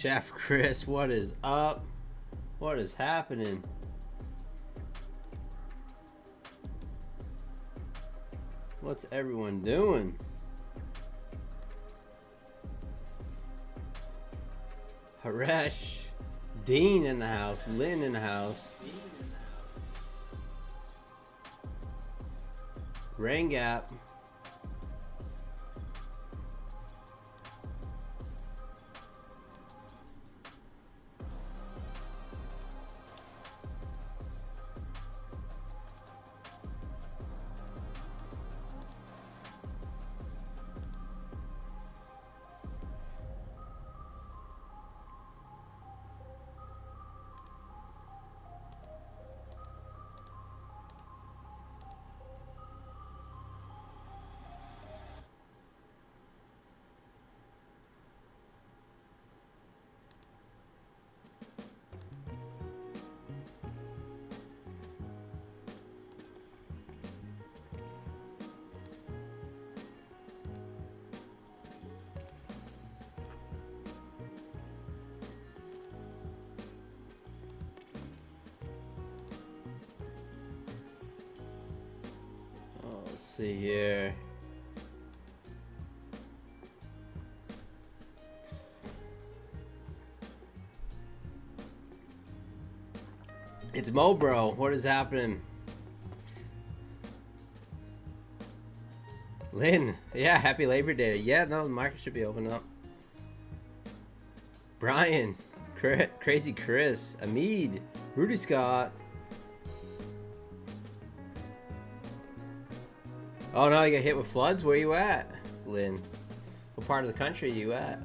Chef Chris, what is up? What is happening? What's everyone doing? Haresh, Dean in the house, Lynn in the house, Rain Gap. Let's see here. It's Mo, bro. What is happening? Lynn, yeah, happy Labor Day. Yeah, no, the market should be open up. Brian, Crazy Chris, Amid, Rudy Scott. Oh no, you got hit with floods? Where you at, Lynn? What part of the country are you at?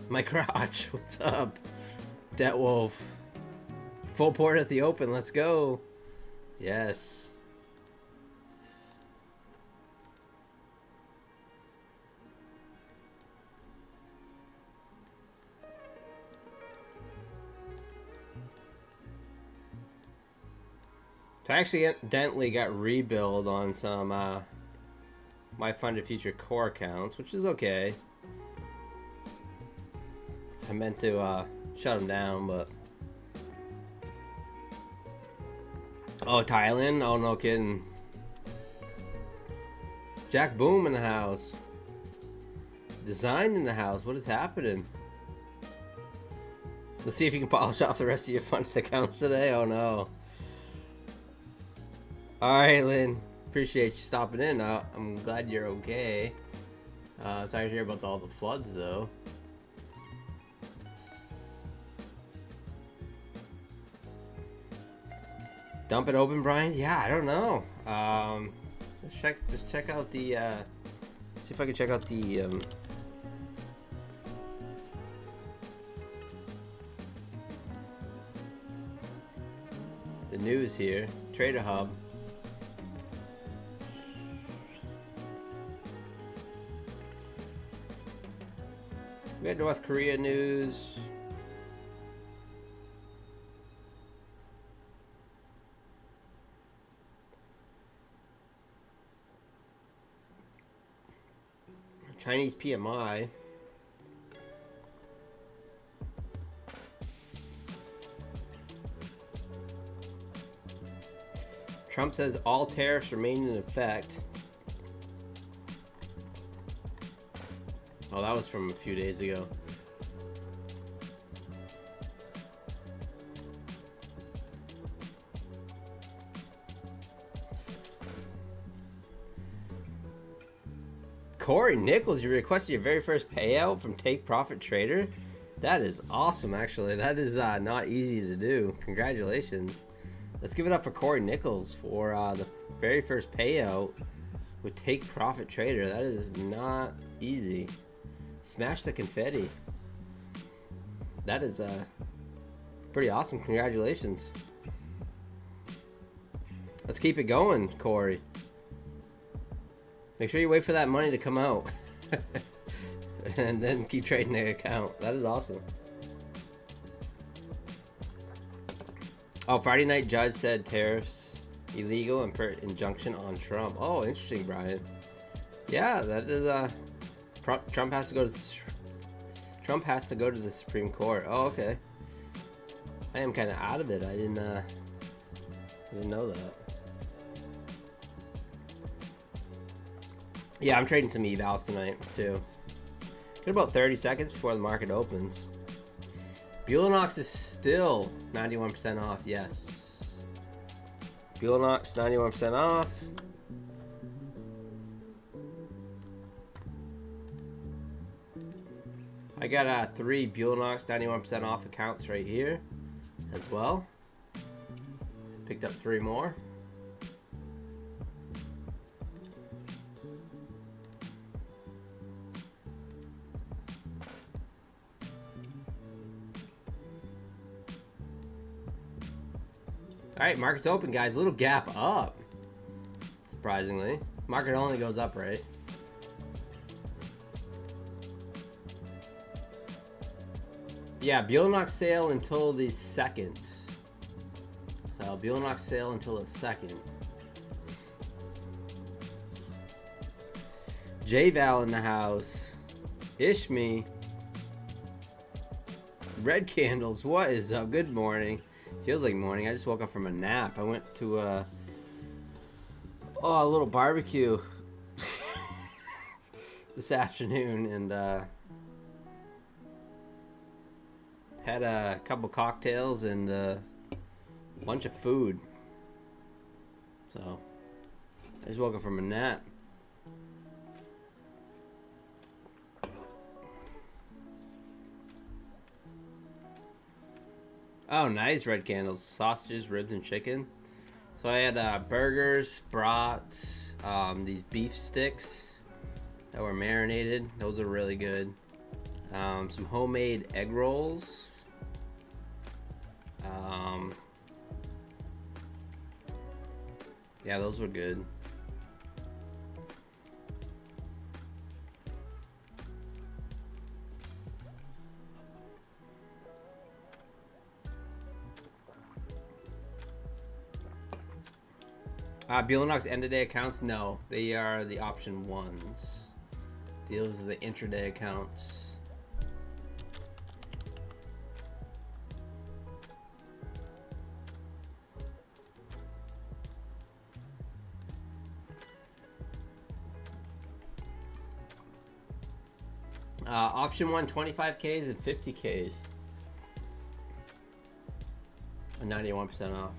My crotch, what's up? Debt Wolf. Full port at the open, let's go. Yes. So I accidentally got rebuild on some my funded future core accounts, which is okay. I meant to shut them down, but oh, Thailand? Oh, no kidding. Jack Boom in the house. Design in the house. What is happening? Let's see if you can polish off the rest of your funded accounts today. Oh no. Alright, Lynn. Appreciate you stopping in. I'm glad you're okay. Sorry to hear about all the floods, though. Dump it open, Brian? Yeah, I don't know. Let's check out the, see if I can check out the, news here. Trader Hub. We got North Korea news. Chinese PMI. Trump says all tariffs remain in effect. Oh, that was from a few days ago. Corey Nichols, you requested your very first payout from Take Profit Trader. That is awesome, actually. That is not easy to do. Congratulations. Let's give it up for Corey Nichols for the very first payout with Take Profit Trader. That is not easy. Smash the confetti. That is pretty awesome. Congratulations. Let's keep it going, Corey. Make sure you wait for that money to come out. And then keep trading the account. That is awesome. Oh, Friday night judge said tariffs illegal and put injunction on Trump. Oh, interesting, Brian. Yeah, that is Trump has to go to Trump has to go to the Supreme Court. Oh, okay. I am kind of out of it. I didn't know that. Yeah, I'm trading some evals tonight too. Got about 30 seconds before the market opens. Bulanox is still 91% off. Yes. Bulanox 91% off. I got 3 Bulanox 91% off accounts right here as well. Picked up 3 more. All right, market's open, guys. Little gap up, surprisingly. Market only goes up, right? Yeah, Bulanox sale until the 2nd. So Bulanox sale until the 2nd. J-Val in the house. Ishmi. Red candles. What is up? Good morning. Feels like morning. I just woke up from a nap. I went to a little barbecue this afternoon and had a couple cocktails and a bunch of food. So I just woke up from a nap. Oh, nice. Red candles, sausages, ribs, and chicken. So I had burgers, brats, these beef sticks that were marinated. Those are really good. Some homemade egg rolls. Yeah, those were good. Bulanox end-of-day accounts? No, they are the option ones. Those are the intraday accounts. Option 1, 25Ks and 50Ks. 91% off.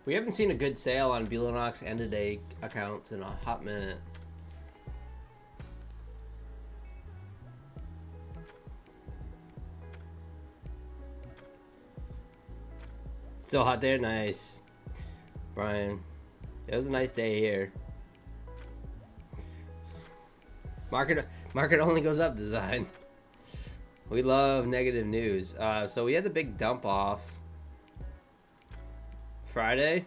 We haven't seen a good sale on Bulanox end-of-day accounts in a hot minute. Still hot there? Nice. Brian. It was a nice day here. Market only goes up, design. We love negative news. So we had the big dump off Friday,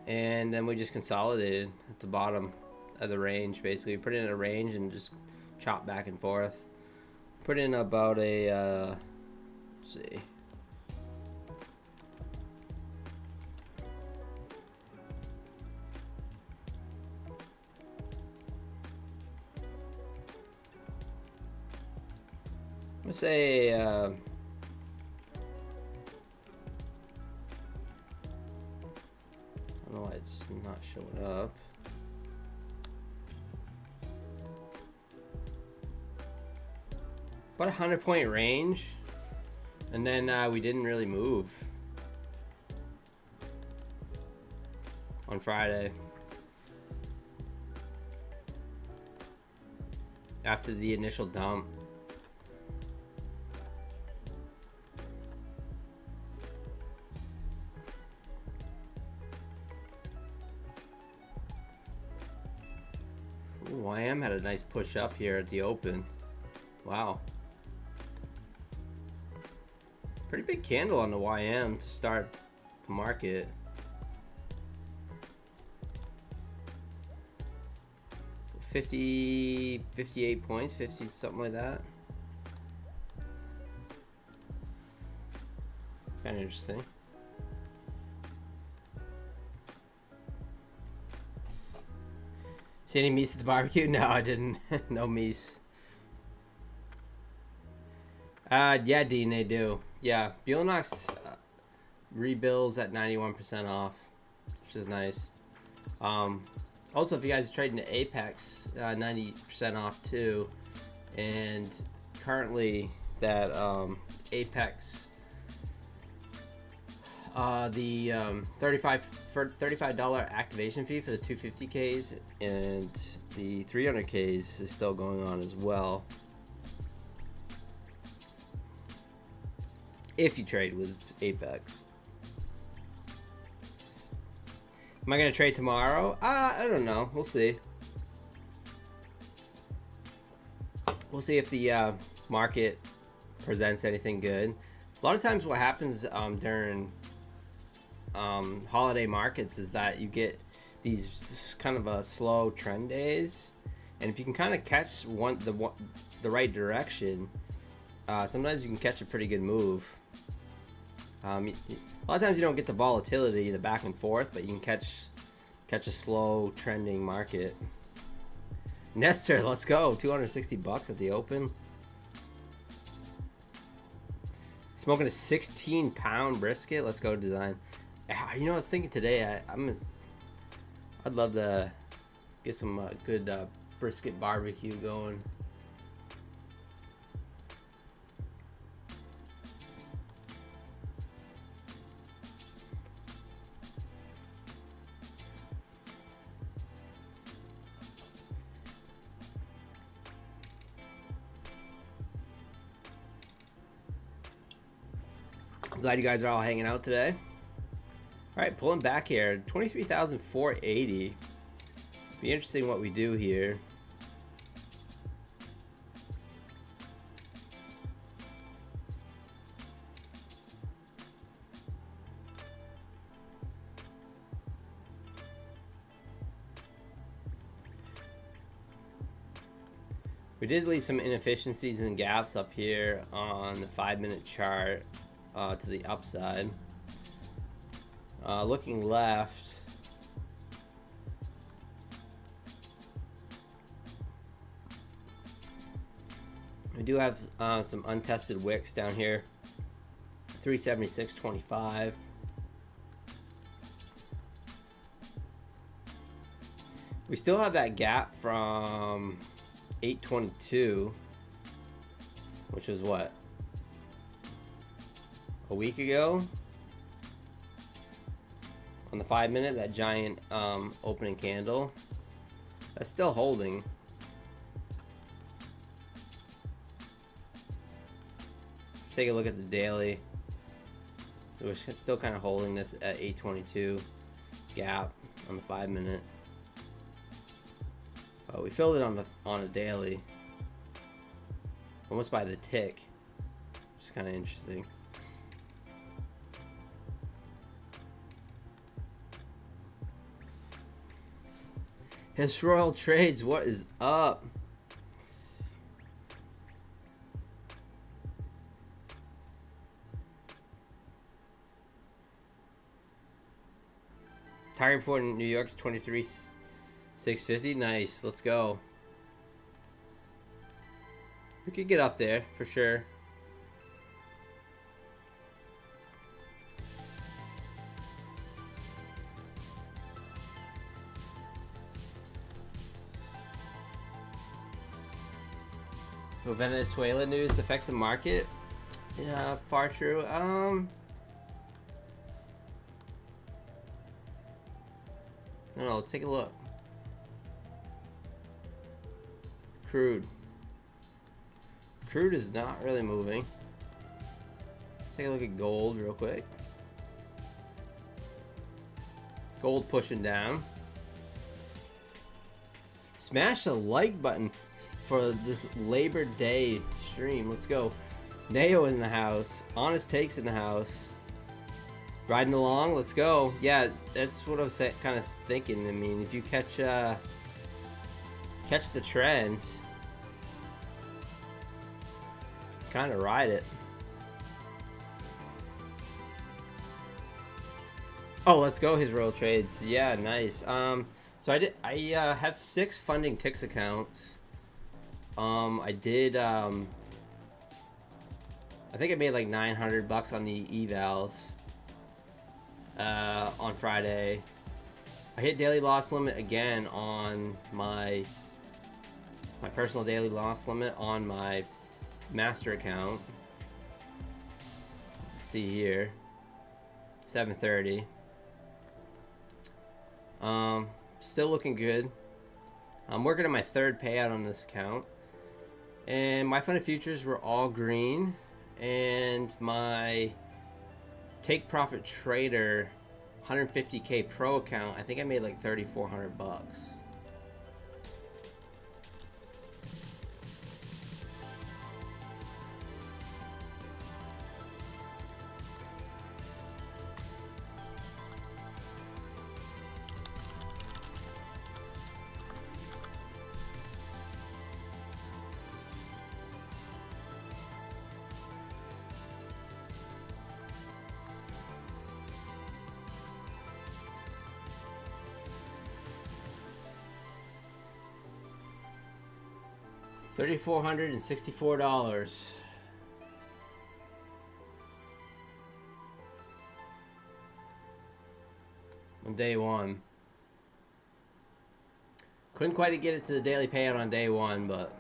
and then we just consolidated at the bottom of the range. Basically, put in a range and just chop back and forth. Put in about a let's see. I'm gonna say I don't know why it's not showing up. About 100-point range, and then we didn't really move on Friday after the initial dump. YM had a nice push up here at the open. Wow. Pretty big candle on the YM to start the market. $58 points, 50, something like that. Kind of interesting. See any meese at the barbecue? No, I didn't. No meese. Yeah, Dean, they do. Yeah, Buellnox rebills at 91% off, which is nice. Also, if you guys are trading to Apex, 90% off too. And currently, that Apex, the $35 activation fee for the 250Ks and the 300Ks is still going on as well. If you trade with Apex. Am I going to trade tomorrow? I don't know. We'll see. We'll see if the market presents anything good. A lot of times what happens during holiday markets is that you get these kind of a slow trend days. And if you can kind of catch the right direction, sometimes you can catch a pretty good move. A lot of times you don't get the volatility, the back and forth, but you can catch a slow trending market. Nestor, let's go. $260 at the open. Smoking a 16-pound brisket. Let's go, design. You know, I was thinking today, I'd love to get some good brisket barbecue going. Glad you guys are all hanging out today. All right, pulling back here, 23,480. Be interesting what we do here. We did leave some inefficiencies and gaps up here on the 5-minute chart. To the upside. Looking left, we do have some untested wicks down here. 376.25. We still have that gap from 822, which was what? A week ago on the 5-minute, that giant opening candle that's still holding. Take a look at the daily. So we're still kind of holding this at 822 gap on the 5-minute. We filled it on a daily, almost by the tick, which is kind of interesting. His Royal Trades, what is up? Target for New York 23,650. Nice, let's go. We could get up there for sure. Will Venezuela news affect the market? Yeah, far true. I don't know, let's take a look. Crude is not really moving. Let's take a look at gold real quick. Gold pushing down. Smash the like button for this Labor Day stream. Let's go. Neo in the house. Honest Takes in the house. Riding along. Let's go. Yeah, that's what I was kind of thinking. I mean, if you catch the trend, kind of ride it. Oh, let's go. His Royal Trades. Yeah, nice. So I have 6 funding Tix accounts. I did I think I made like $900 on the evals on Friday. I hit daily loss limit again on my personal daily loss limit on my master account. Let's see here, 730. Still looking good. I'm working on my 3rd payout on this account, and my funded futures were all green, and my take profit trader 150k pro account, I think I made like $3,400. $3,464 on day one. Couldn't quite get it to the daily payout on day one, but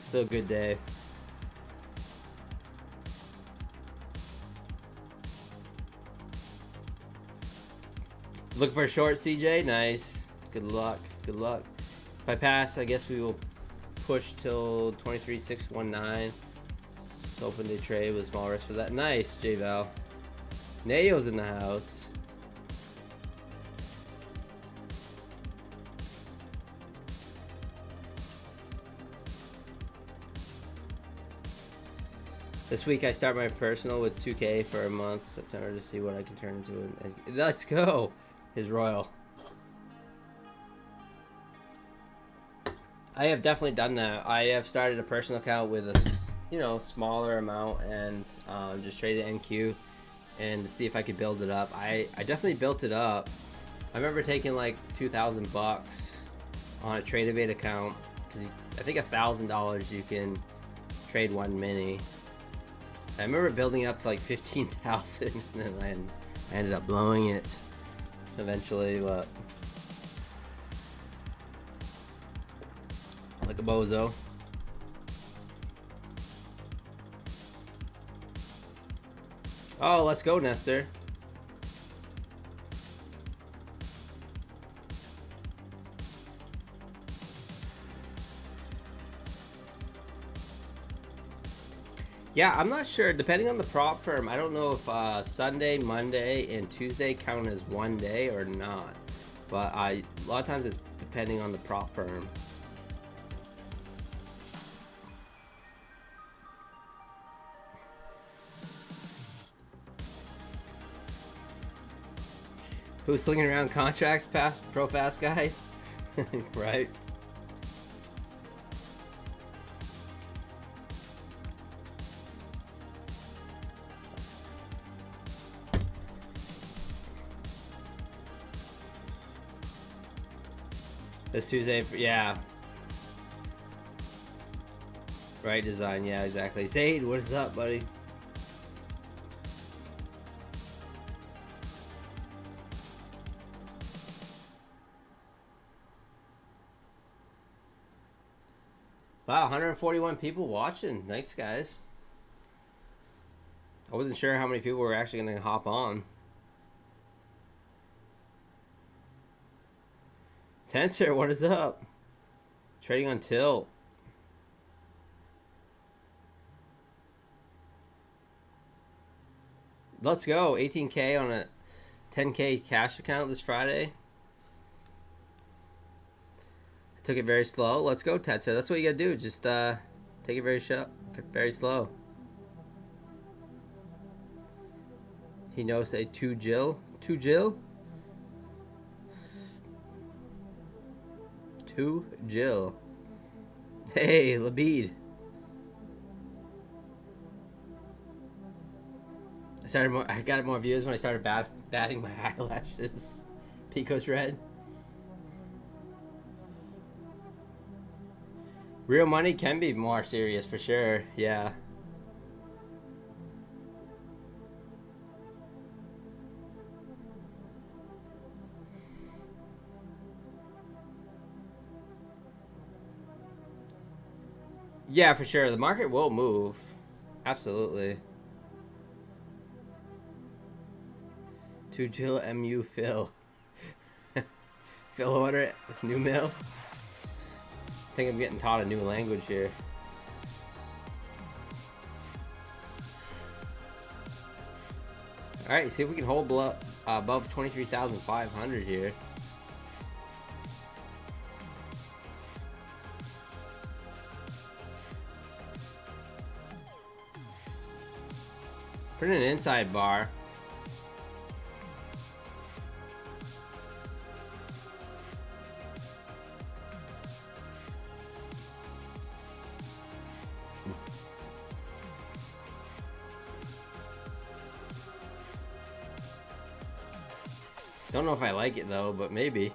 still a good day. Looking for a short, CJ? Nice. Good luck. Good luck. If I pass, I guess we will push till 23,619. Just hoping they trade with small risk for that. Nice, J-Val. Nayo's in the house. This week I start my personal with 2K for a month, September, to see what I can turn into. Let's go, his Royal. I have definitely done that. I have started a personal account with a smaller amount and just traded NQ and to see if I could build it up. I definitely built it up. I remember taking like $2,000 on a Tradeovate account because I think $1,000 you can trade one mini. I remember building it up to like 15,000 and then I ended up blowing it eventually, but like a bozo. Oh, let's go, Nestor. Yeah, I'm not sure. Depending on the prop firm, I don't know if Sunday, Monday, and Tuesday count as one day or not. But a lot of times it's depending on the prop firm. Who's slinging around contracts past Pro Fast Guy? Right? This Tuesday, yeah. Right design, yeah, exactly. Zaid, what is up, buddy? Wow, 141 people watching. Nice, guys. I wasn't sure how many people were actually going to hop on. Tensor, what is up? Trading on tilt. Let's go. 18K on a 10K cash account this Friday. I took it very slow. Let's go, Tensor. That's what you gotta do. Just take it very slow. He knows a 2 Jill. 2 Jill? 2 Jill. Hey, Labid. I got more views when I started batting my eyelashes. Pico's red. Real money can be more serious for sure. Yeah. Yeah, for sure. The market will move. Absolutely. To Jill MU Phil. Phil order new mill. I think I'm getting taught a new language here. All right, see if we can hold above 23,500 here. Put in an inside bar. Don't know if I like it though, but maybe.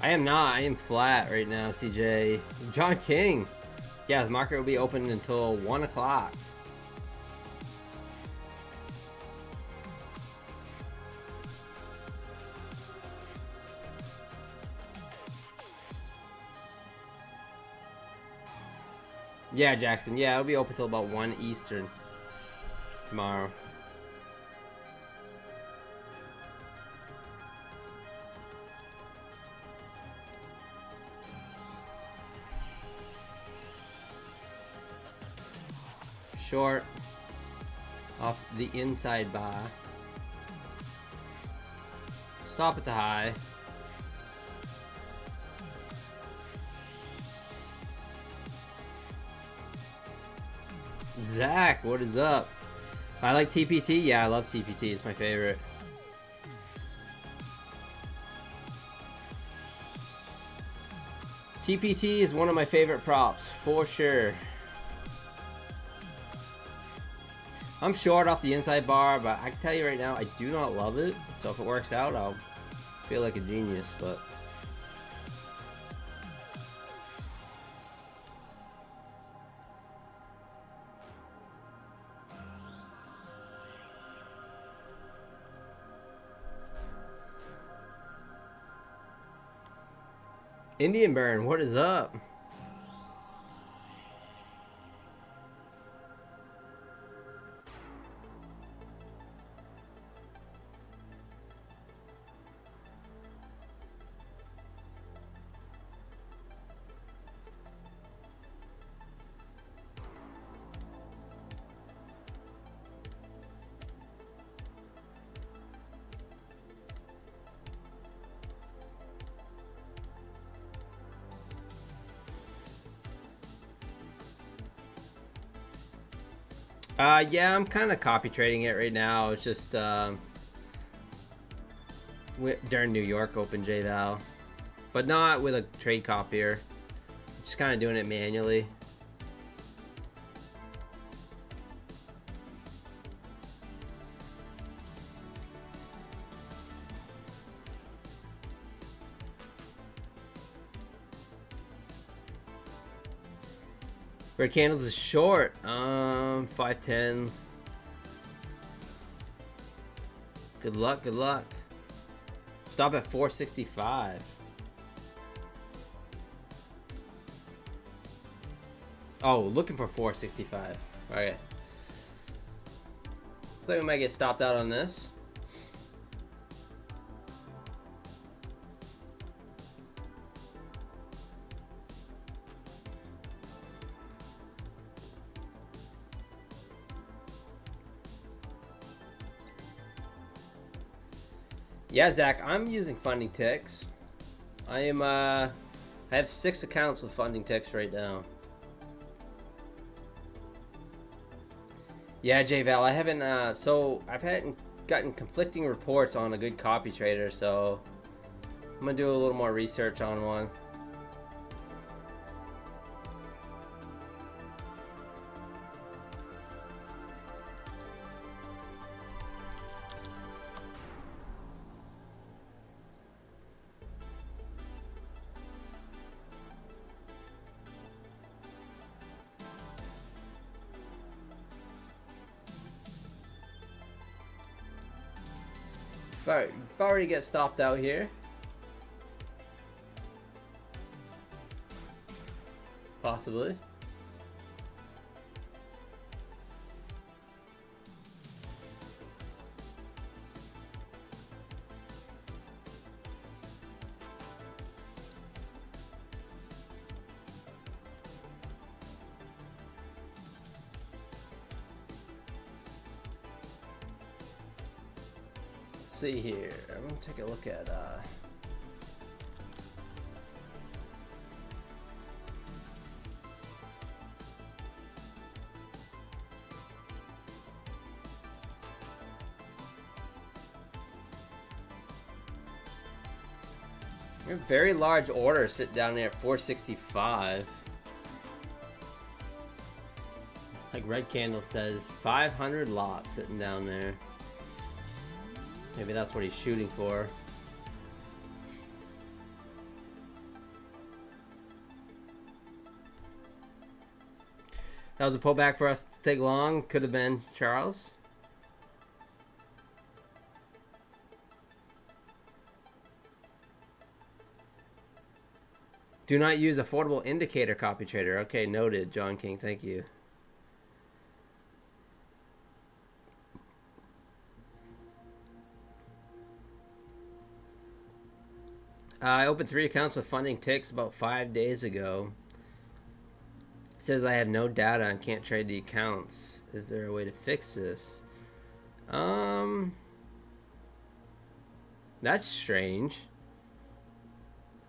I am not. I am flat right now, CJ. John King. Yeah, the market will be open until 1 o'clock. Yeah, Jackson. Yeah, it'll be open till about 1 Eastern tomorrow. Short off the inside bar. Stop at the high. Zach, what is up? I like TPT. Yeah, I love TPT. It's my favorite. TPT is one of my favorite props, for sure. I'm short off the inside bar, but I can tell you right now, I do not love it. So if it works out, I'll feel like a genius, but... Indian Burn, what is up? Yeah, I'm kind of copy trading it right now. It's just during New York Open JVal, but not with a trade copier. Just kind of doing it manually. Red candles is short. 510. Good luck, good luck. Stop at 465. Oh, looking for 465. Alright. Looks like we might get stopped out on this. Yeah, Zach, I'm using Funding Ticks. I have 6 accounts with Funding Ticks right now. Yeah, JVal, I haven't, so I've gotten conflicting reports on a good copy trader, so I'm gonna do a little more research on one. But already get stopped out here. Possibly. Let's see here. I'm gonna take a look at a very large order sitting down there at 465. Like Red Candle says, 500 lots sitting down there. Maybe that's what he's shooting for. That was a pullback for us to take long. Could have been Charles. Do not use affordable indicator copy trader. Okay, noted, John King. Thank you. I opened 3 accounts with Funding Ticks about 5 days ago. It says I have no data and can't trade the accounts. Is there a way to fix this? That's strange.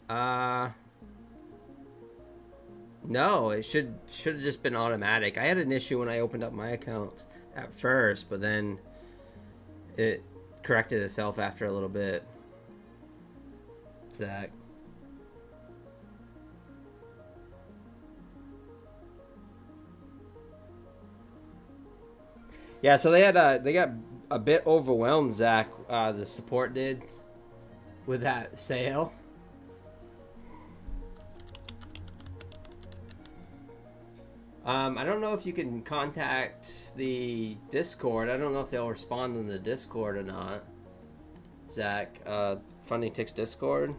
No, it should have just been automatic. I had an issue when I opened up my accounts at first, but then it corrected itself after a little bit. Zach. Yeah, so they got a bit overwhelmed, Zach. The support did with that sale. I don't know if you can contact the Discord. I don't know if they'll respond in the Discord or not. Zach, Funding Ticks Discord.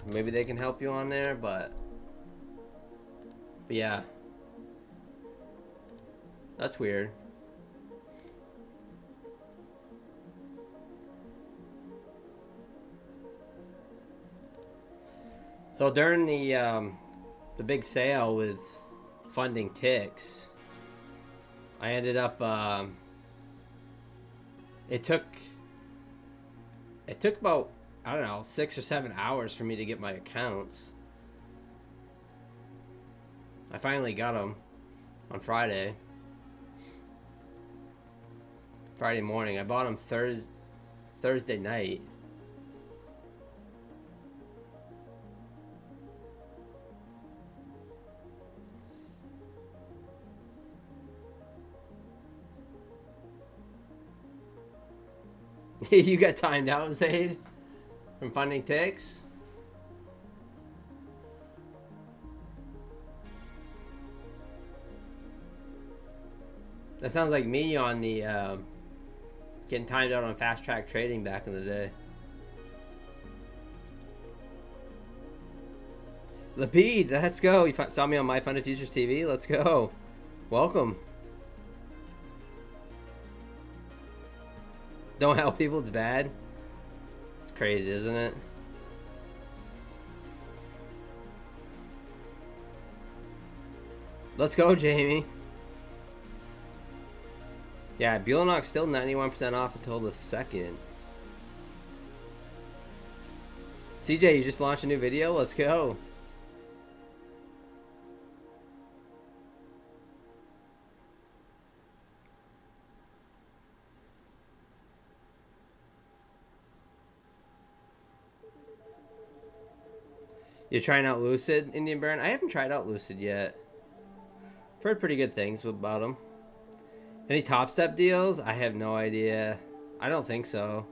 Maybe they can help you on there, but yeah. That's weird. So during the big sale with Funding Ticks, I ended up it took about, I don't know, 6 or 7 hours for me to get my accounts. I finally got them on Friday morning. I bought them Thursday night. You got timed out, Zaid, from Funding Ticks? That sounds like me on the getting timed out on fast track trading back in the day. Lapid, let's go. You saw me on My Funded Futures TV. Let's go. Welcome. Don't help people, it's bad. It's crazy, isn't it? Let's go, Jamie. Yeah, Buellanock's still 91% off until the 2nd. CJ, you just launched a new video? Let's go. You're trying out Lucid, Indian Baron? I haven't tried out Lucid yet. I've heard pretty good things about them. Any Top Step deals? I have no idea. I don't think so.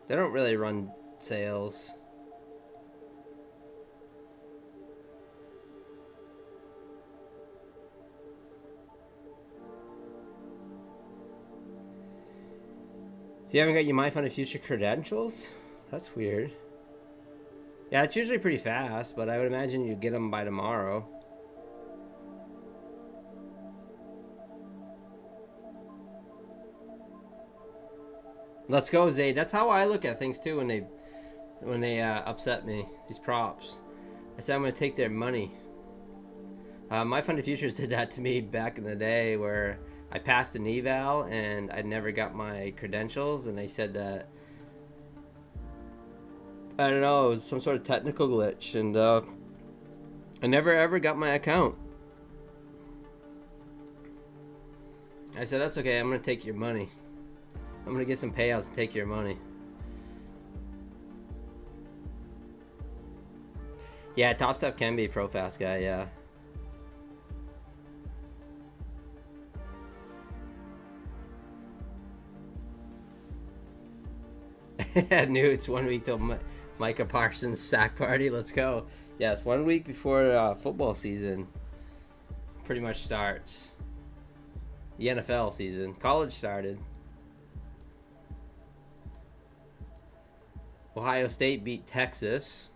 They don't really run sales. You haven't got your My Fun Future credentials? That's weird. Yeah, it's usually pretty fast, but I would imagine you'd get them by tomorrow. Let's go, Zayd. That's how I look at things too when they upset me. These props. I said I'm gonna take their money. My Fun Futures did that to me back in the day, where I passed an eval and I never got my credentials, and they said that I don't know, it was some sort of technical glitch, and I never ever got my account. I said, that's okay, I'm gonna take your money. I'm gonna get some payouts and take your money. Yeah, Top Step can be a pro fast guy, yeah. I knew it's 1 week till Micah Parsons' sack party. Let's go. Yes, 1 week before football season pretty much starts. The NFL season. College started. Ohio State beat Texas.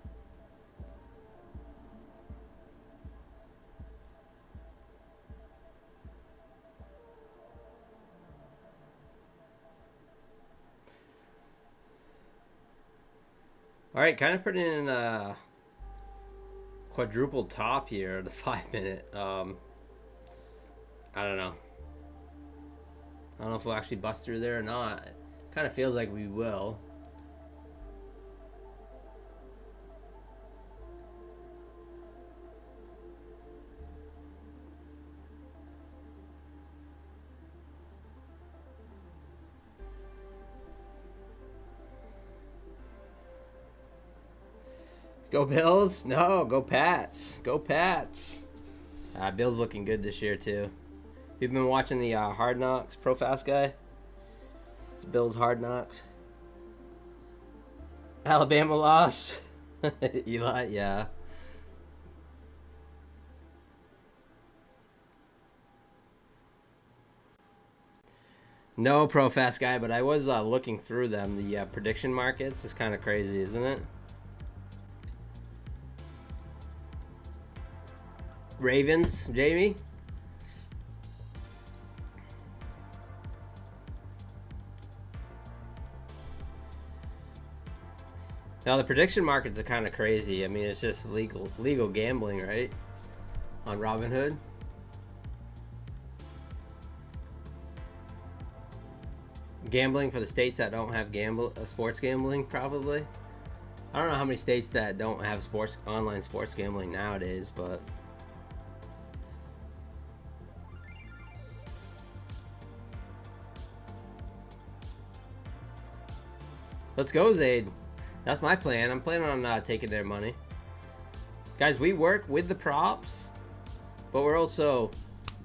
All right, kind of putting in a quadruple top here, the 5 minute. I don't know. I don't know if we'll actually bust through there or not. It kind of feels like we will. Go Bills? No, go Pats. Go Pats. Bills looking good this year too. You've been watching the Hard Knocks Pro Fast guy? It's Bills Hard Knocks. Alabama lost. Eli, yeah. No Pro Fast guy, but I was looking through them. The prediction markets is kind of crazy, isn't it? Ravens, Jamie? Now the prediction markets are kind of crazy. I mean, it's just legal gambling, right? On Robinhood. Gambling for the states that don't have sports gambling, probably. I don't know how many states that don't have online sports gambling nowadays, but let's go, Zayd. That's my plan. I'm planning on taking their money. Guys, we work with the props, but we're also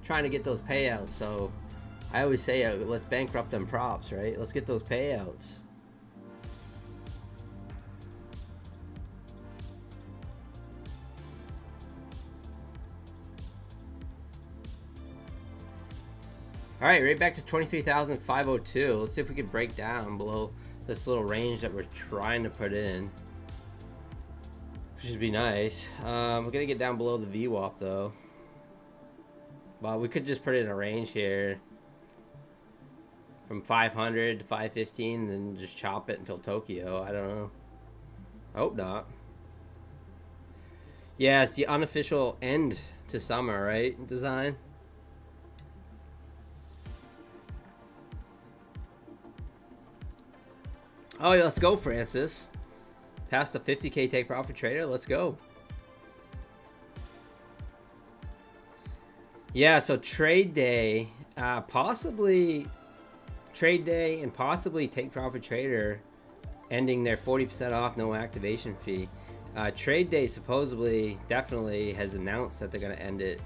trying to get those payouts. So I always say, let's bankrupt them props, right? Let's get those payouts. All right, right back to 23,502. Let's see if we can break down below this little range that we're trying to put in, which should be nice. We're gonna get down below the VWAP though. Well, we could just put it in a range here from 500 to 515 and then just chop it until Tokyo. I don't know. I hope not. Yeah, it's the unofficial end to summer, right? Design. Oh, yeah, let's go, Francis. Past the 50K take profit trader. Let's go. Yeah, so trade day, possibly trade day and possibly take profit trader ending their 40% off, no activation fee. Trade day supposedly definitely has announced that they're going to end it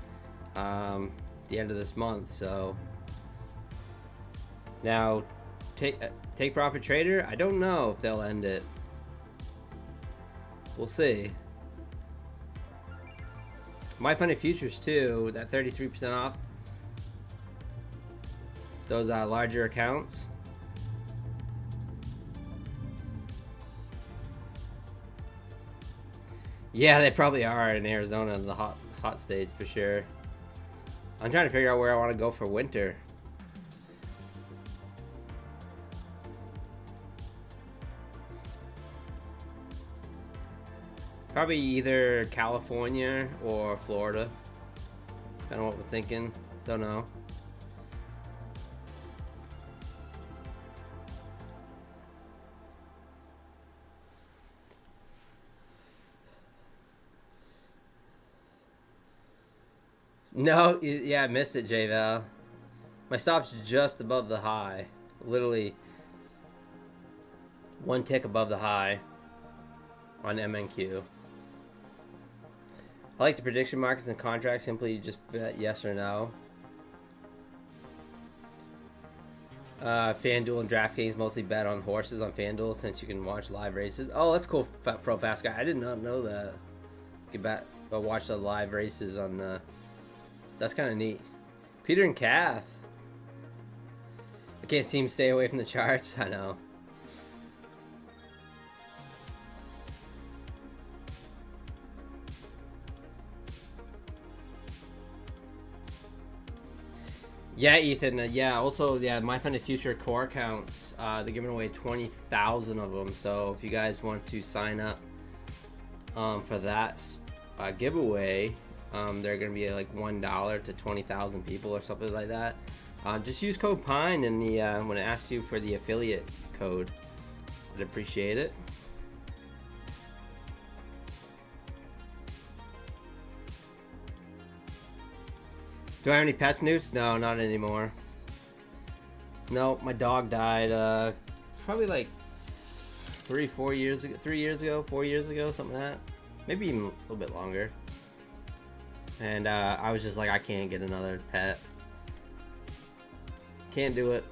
the end of this month. So now take profit trader, I don't know if they'll end it. We'll see. My Funny Futures too, that 33% off those larger accounts. Yeah, they probably are in Arizona, in the hot states for sure. I'm trying to figure out where I want to go for winter. Probably either California or Florida. Kind of what we're thinking. Don't know. No, yeah, I missed it, J-Val. My stop's just above the high. Literally one tick above the high on MNQ. I like the prediction markets and contracts. Simply just bet yes or no. FanDuel and DraftKings mostly bet on horses on FanDuel since you can watch live races. Oh, that's cool, Pro Fast Guy. I did not know that. You can bet or watch the live races on the... That's kind of neat. Peter and Kath. I can't see him stay away from the charts. I know. Yeah, Ethan. Yeah, also, yeah, My Funny Future core accounts. They're giving away 20,000 of them. So if you guys want to sign up for that giveaway, they're going to be like $1 to 20,000 people or something like that. Just use code PINE and when it asks you for the affiliate code. I'd appreciate it. Do I have any pets, Newts? No, not anymore. No, my dog died probably like 4 years ago, something like that. Maybe even a little bit longer. And I was just like, I can't get another pet. Can't do it.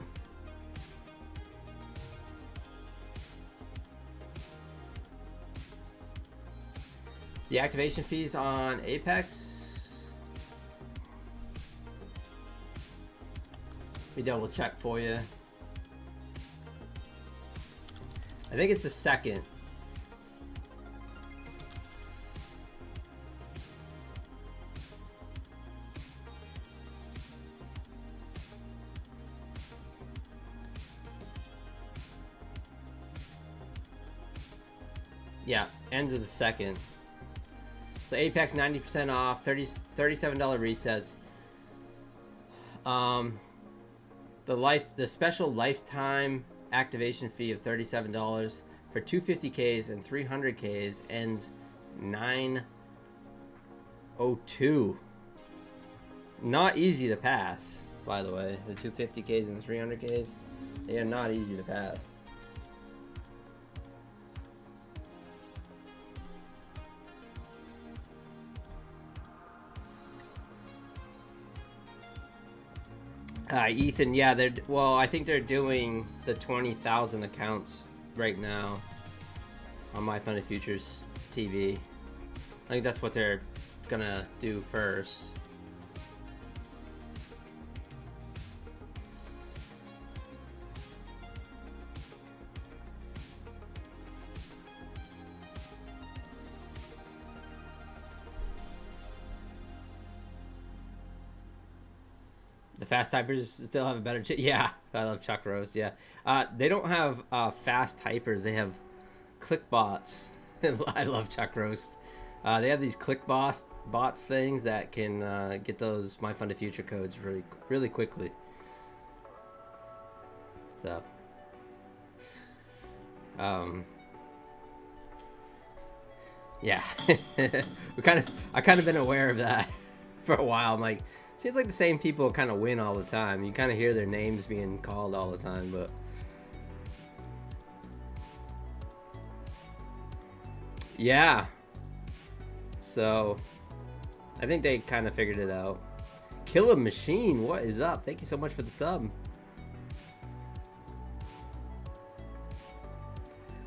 The activation fees on Apex. Let me double check for you. I think it's the second. Yeah, ends of the second. So Apex 90% off, $37 resets. The special lifetime activation fee of $37 for 250Ks and 300Ks ends 9/02. Not easy to pass, by the way. The 250Ks and the 300Ks, they are not easy to pass. Ethan, yeah, I think they're doing the 20,000 accounts right now on My Funny Futures TV. I think that's what they're gonna do first. The fast typers still have a better yeah, I love Chuck Roast, yeah. They don't have fast typers, they have click bots. I love Chuck Roast. They have these click bots things that can get those My Funny Future codes really quickly. So Yeah. I kind of been aware of that for a while. I'm like, seems like the same people kind of win all the time. You kind of hear their names being called all the time, but yeah. So I think they kind of figured it out. Kill a Machine, what is up? Thank you so much for the sub.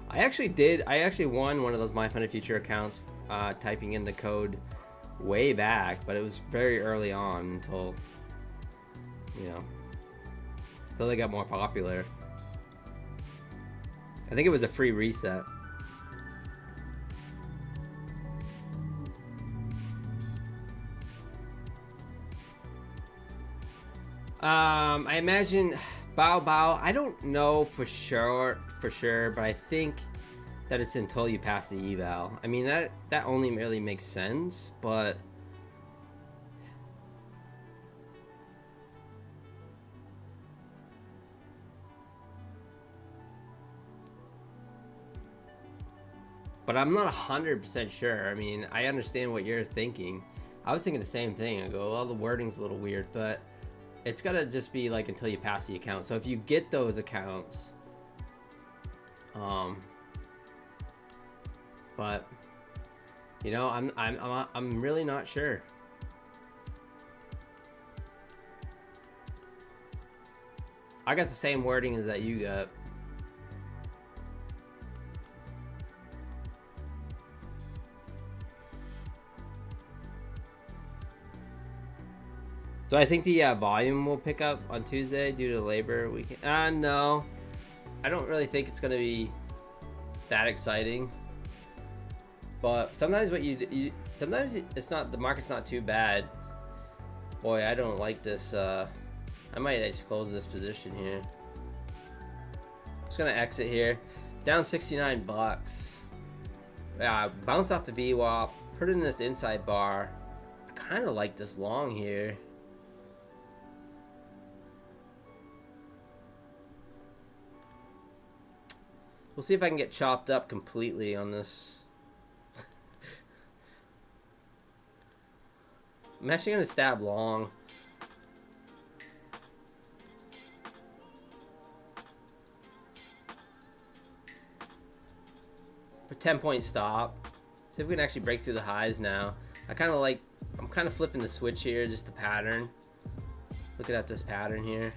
I actually won one of those My Funny Future accounts typing in the code way back, but it was very early on until, you know, until they got more popular. I think it was a free reset. I imagine Bow Bow. I don't know for sure, but I think that it's until you pass the eval. I mean that only really makes sense, but I'm not 100% sure. I mean, I understand what you're thinking. I was thinking the same thing. I go, well, the wording's a little weird, but it's gotta just be like until you pass the account. So if you get those accounts, but you know, I'm really not sure. I got the same wording as that you got. Do I think the volume will pick up on Tuesday due to Labor Weekend? No. I don't really think it's going to be that exciting. But sometimes sometimes it's not, the market's not too bad. Boy, I don't like this. I might just close this position here. I'm just going to exit here. Down 69 bucks. Yeah, bounce off the VWAP. Put it in this inside bar. I kind of like this long here. We'll see if I can get chopped up completely on this. I'm actually going to stab long. For 10-point stop. See if we can actually break through the highs now. I'm kind of flipping the switch here, just the pattern. Looking at this pattern here.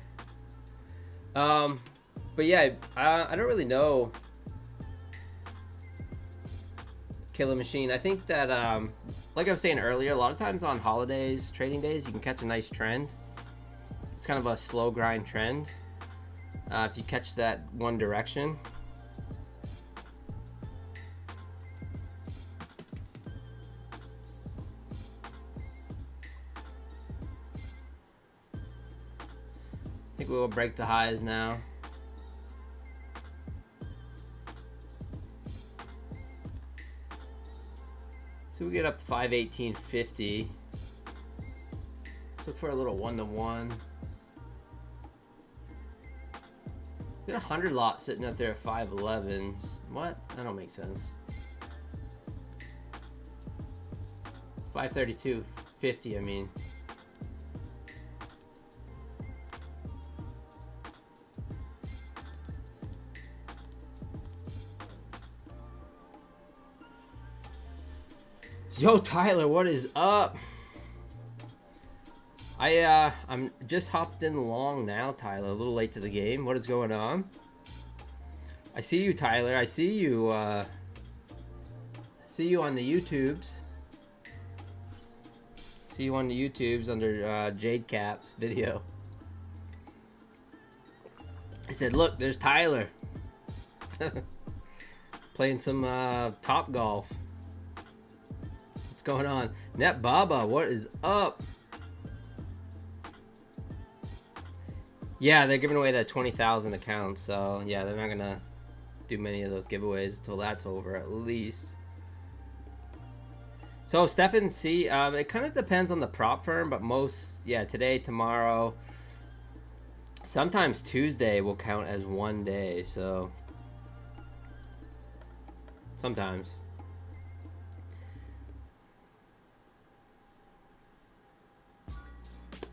But yeah, I don't really know. Kill a Machine. I think that, like I was saying earlier, a lot of times on holidays, trading days, you can catch a nice trend. It's kind of a slow grind trend. If you catch that one direction. I think we will break the highs now. So we get up to 518.50. Let's look for a little one-to-one. Got a 100 lot sitting up there at 511s. What? That don't make sense. 532.50, I mean. Yo, Tyler, what is up? I'm just hopped in long now, Tyler. A little late to the game. What is going on? I see you, Tyler. I see you. See you on the YouTubes. See you on the YouTubes under Jade Cap's video. I said, look, there's Tyler. Playing some Top Golf. What's going on? Net Baba, what is up? Yeah, they're giving away that 20,000 accounts, so yeah, they're not gonna do many of those giveaways until that's over, at least. So Stefan C, it kind of depends on the prop firm, but most, yeah, today, tomorrow, sometimes Tuesday will count as one day, so sometimes.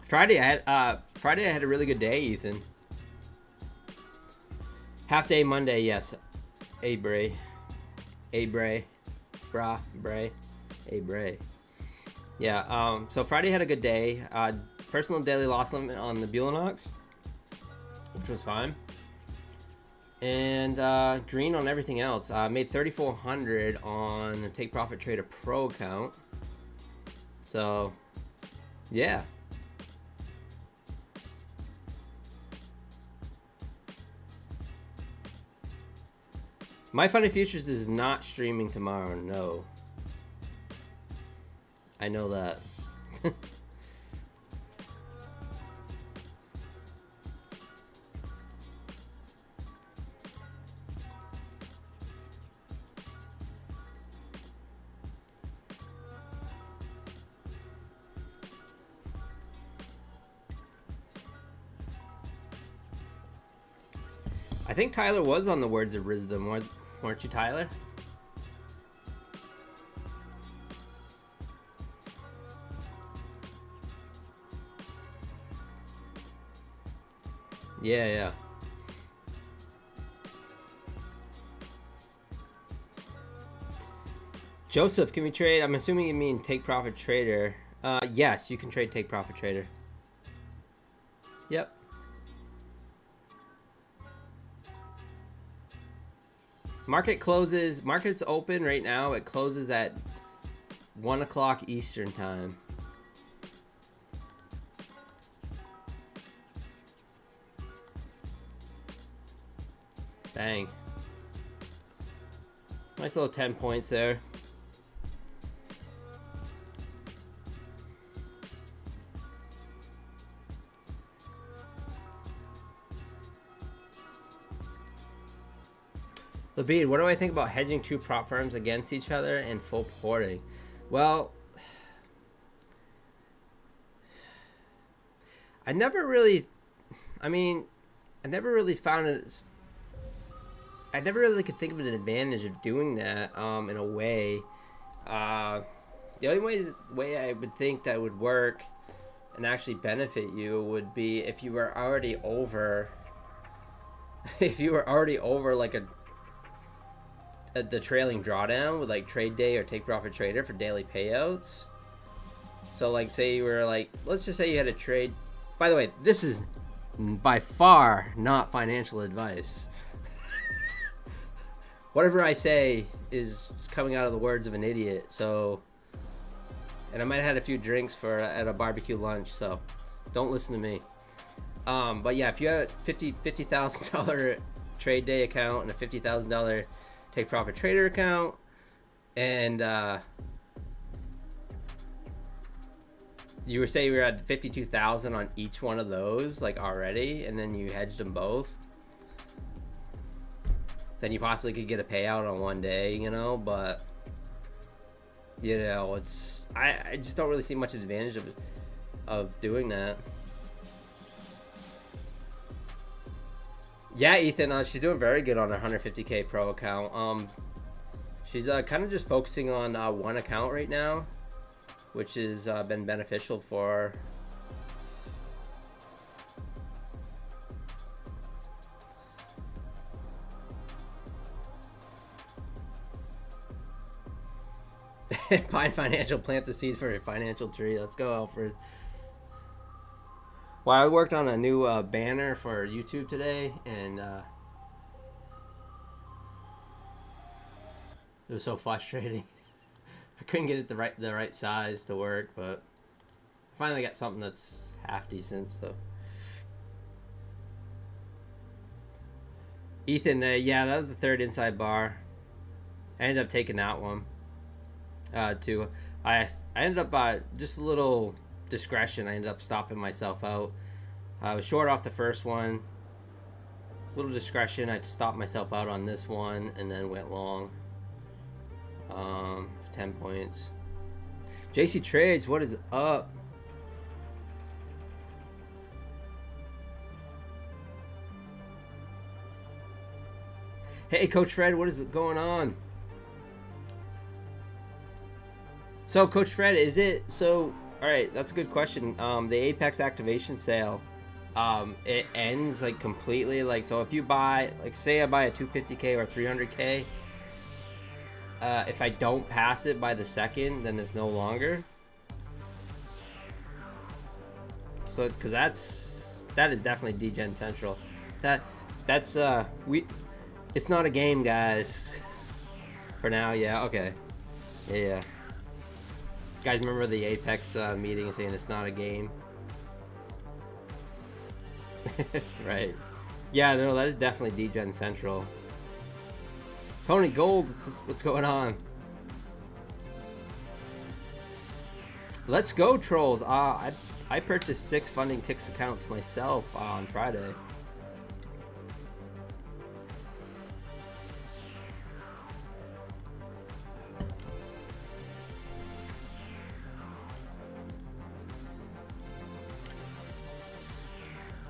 Friday I had a really good day, Ethan. Half day Monday, yes. Abre. Bra, Bray. Abre. Yeah, so Friday had a good day. Personal daily loss limit on the Bulenox, which was fine. And green on everything else. Made 3,400 on the Take Profit Trader Pro account. So, yeah. My Funny Futures is not streaming tomorrow, no. I know that. I think Tyler was on the Words of Wisdom, weren't you, Tyler? Yeah. Joseph, can we trade? I'm assuming you mean Take Profit Trader. Yes, you can trade Take Profit Trader. Yep. Market's open right now. It closes at 1 o'clock Eastern time. Bang. Nice little 10 points there. Labid, what do I think about hedging two prop firms against each other and full porting? Well, I never really found it. I never really could think of an advantage of doing that in a way. The only way I would think that would work and actually benefit you would be if you were already over. If you were already over like the trailing drawdown with like Trade Day or Take Profit Trader for daily payouts. So like say you were like, let's just say you had a trade. By the way, this is by far not financial advice. Whatever I say is coming out of the words of an idiot. So, and I might have had a few drinks at a barbecue lunch, so don't listen to me. But yeah, if you have a $50,000 Trade Day account and a $50,000 Take Profit Trader account, and you were saying you were at 52,000 on each one of those like already, and then you hedged them both, then you possibly could get a payout on one day, you know. But you know, it's I just don't really see much advantage of doing that. Yeah, Ethan, she's doing very good on her 150K Pro account. She's kind of just focusing on one account right now, which has been beneficial for her. Pine Financial, plant the seeds for a financial tree. Let's go, Alfred. Well, I worked on a new banner for YouTube today, and it was so frustrating. I couldn't get it the right size to work, but I finally got something that's half decent. So, Ethan, yeah, that was the third inside bar. I ended up taking that one too. I ended up just a little discretion. I ended up stopping myself out. I was short off the first one. Little discretion. I stopped myself out on this one and then went long for 10 points. JC Trades, what is up? Hey, Coach Fred, what is going on? So, Coach Fred, All right, that's a good question. The Apex activation sale, it ends like completely. Like, so if you buy, like, say I buy a 250K or 300K, if I don't pass it by the second, then it's no longer. So, because that is definitely degen central. That's it's not a game, guys. For now, yeah, okay, yeah. Guys, remember the Apex meeting saying it's not a game? Right. Yeah, no, that is definitely degen central. Tony Gold, what's going on? Let's go, trolls. I purchased 6 funding ticks accounts myself on Friday.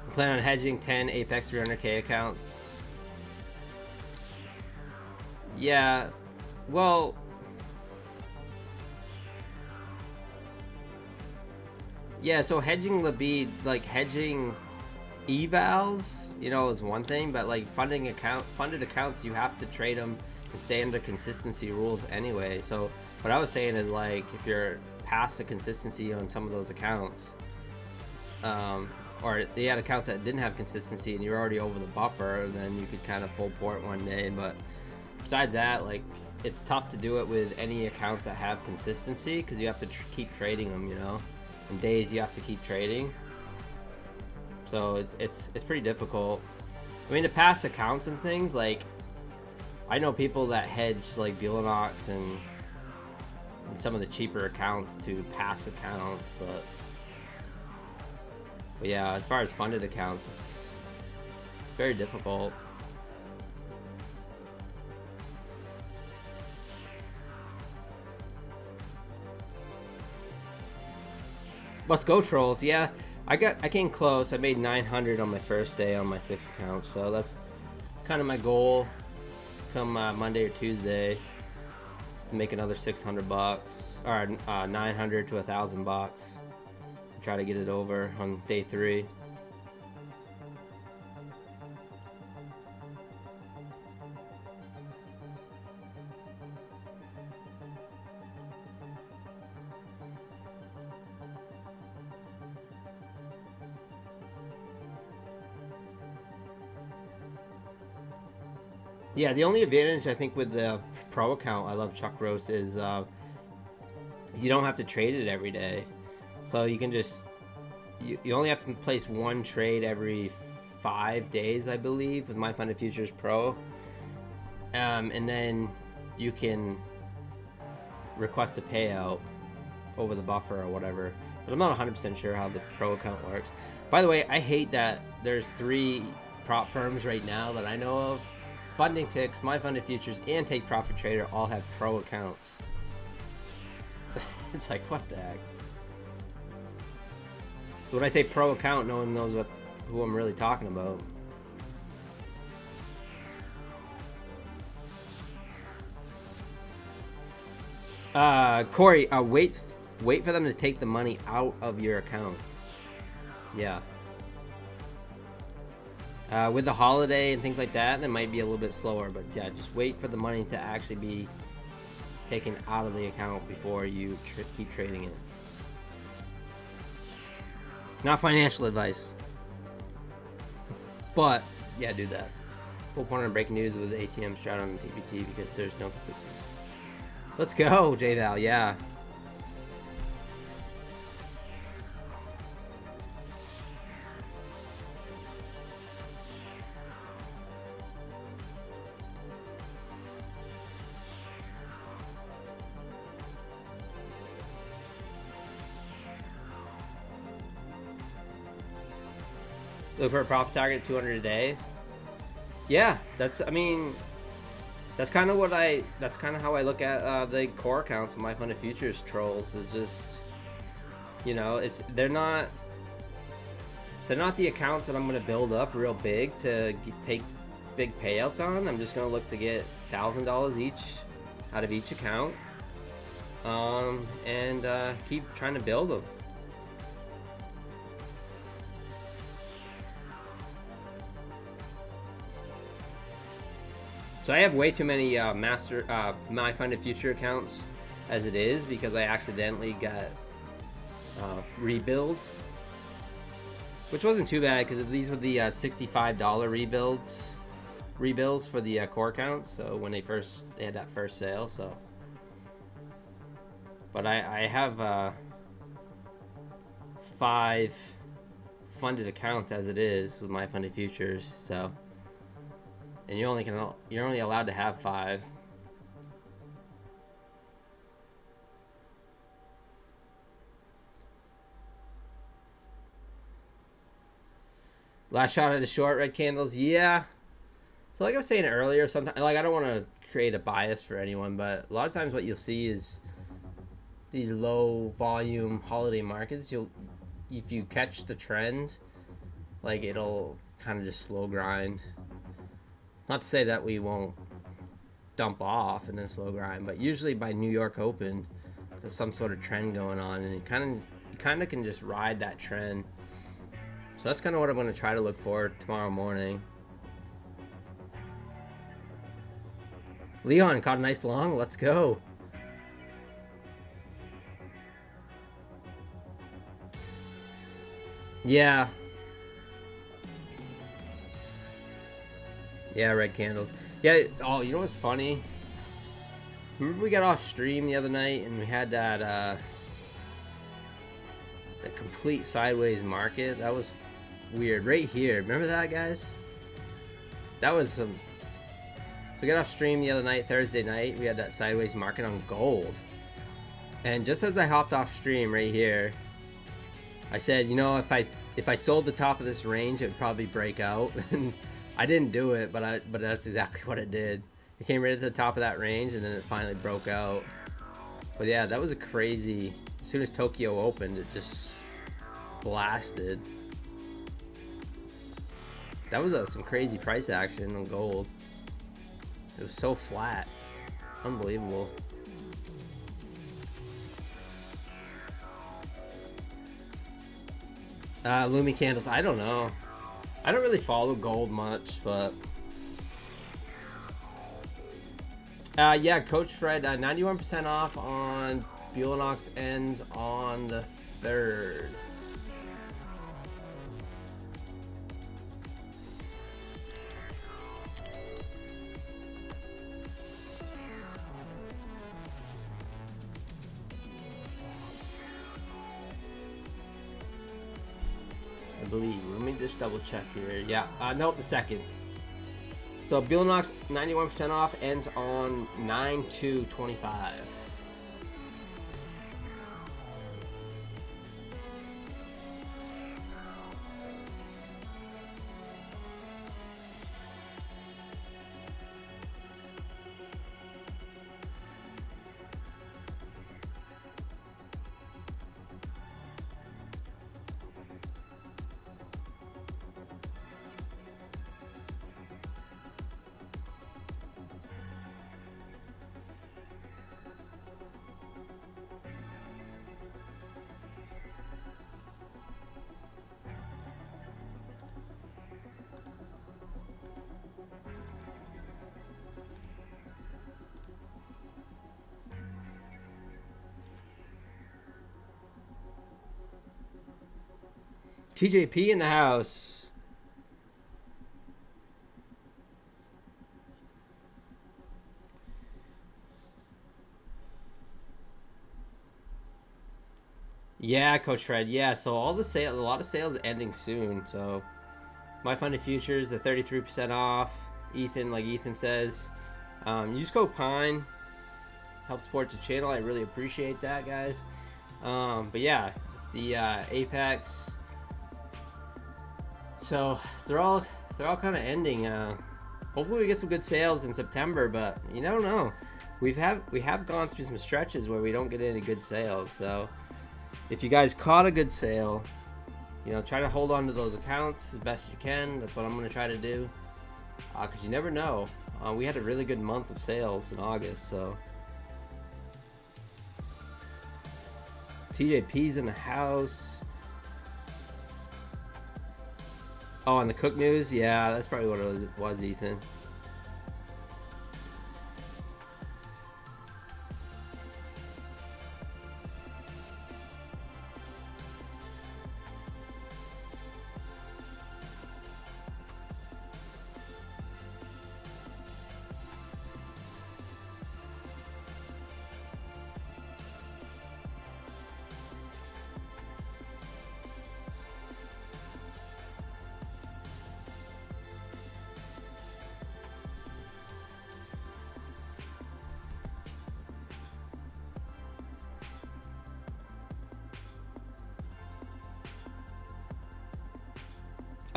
I plan on hedging 10 Apex 300K accounts. Yeah, well, yeah, so hedging would be like hedging evals, you know, is one thing, but like funded accounts, you have to trade them and stay under consistency rules anyway. So what I was saying is, like, if you're past the consistency on some of those accounts, or they had accounts that didn't have consistency and you're already over the buffer, then you could kind of full port one day. But besides that, like, it's tough to do it with any accounts that have consistency because you have to keep trading them, you know, and days you have to keep trading. So it's pretty difficult. I mean, to pass accounts and things, like, I know people that hedge like Bulanox and some of the cheaper accounts to pass accounts, but yeah, as far as funded accounts, it's very difficult. Let's go, trolls. Yeah, I came close. I made 900 on my first day on my 6 accounts, so that's kind of my goal. Come Monday or Tuesday, is to make another 600 bucks, or 900 to 1,000 bucks. Try to get it over on day 3. Yeah, the only advantage I think with the pro account, I love Chuck Roast, is you don't have to trade it every day. So you can just, you only have to place one trade every 5 days, I believe, with My Funded Futures Pro. And then you can request a payout over the buffer or whatever. But I'm not 100% sure how the pro account works. By the way, I hate that there's 3 prop firms right now that I know of. Funding Ticks, My Funded Futures, and Take Profit Trader all have pro accounts. It's like, what the heck? So when I say pro account, no one knows who I'm really talking about. Corey, wait for them to take the money out of your account. Yeah. With the holiday and things like that, it might be a little bit slower, but yeah, just wait for the money to actually be taken out of the account before you keep trading it. Not financial advice, but yeah, do that. Full point on breaking news with ATM strat on TPT because there's no consistency. Let's go, JVal. Yeah. Look for a profit target 200 a day. Yeah, that's kind of how I look at the core accounts of My Funded Futures, trolls. Is just, you know, they're not the accounts that I'm going to build up real big to take big payouts on. I'm just going to look to get $1,000 each out of each account, and keep trying to build them. So I have way too many my funded future accounts as it is, because I accidentally got rebuild, which wasn't too bad because these were the $65 rebuilds for the core accounts. So when they had that first sale. So, but I have 5 funded accounts as it is with my funded futures. So, and you're only allowed to have 5. Last shot at the short, red candles. Yeah. So like I was saying earlier, sometimes, like, I don't want to create a bias for anyone, but a lot of times what you'll see is these low volume holiday markets, if you catch the trend, like, it'll kind of just slow grind. Not to say that we won't dump off and then slow grind, but usually by New York Open, there's some sort of trend going on, and you kind of can just ride that trend. So that's kind of what I'm going to try to look for tomorrow morning. Leon caught a nice long. Let's go. Yeah. Yeah, red candles. Yeah, oh, you know what's funny? Remember we got off stream the other night and we had that the complete sideways market? That was weird. Right here. Remember that, guys? That was some... So we got off stream the other night, Thursday night. We had that sideways market on gold. And just as I hopped off stream right here, I said, you know, if I sold the top of this range, it would probably break out. And I didn't do it, but that's exactly what it did. It came right to the top of that range, and then it finally broke out. But yeah, that was a crazy... As soon as Tokyo opened, it just blasted. That was some crazy price action on gold. It was so flat. Unbelievable. Lumi candles, I don't know. I don't really follow gold much, but... yeah, Coach Fred, 91% off on Bulenox ends on the 3rd. I believe. Let me just double check here. Yeah, no, the 2nd. So Bulenox 91% off ends on 9/2/25. TJP in the house. Yeah, Coach Fred. Yeah, so a lot of sales ending soon. So my funded futures, the 33% off. Ethan, like Ethan says, use code PINE. Help support the channel. I really appreciate that, guys. But yeah, the Apex. So they're all kind of ending. Hopefully we get some good sales in September, but you don't know. We have gone through some stretches where we don't get any good sales. So if you guys caught a good sale, you know, try to hold on to those accounts as best you can. That's what I'm going to try to do, because you never know. We had a really good month of sales in August, so. TJP's in the house. Oh, and the Cook News? Yeah, that's probably what it was, Ethan.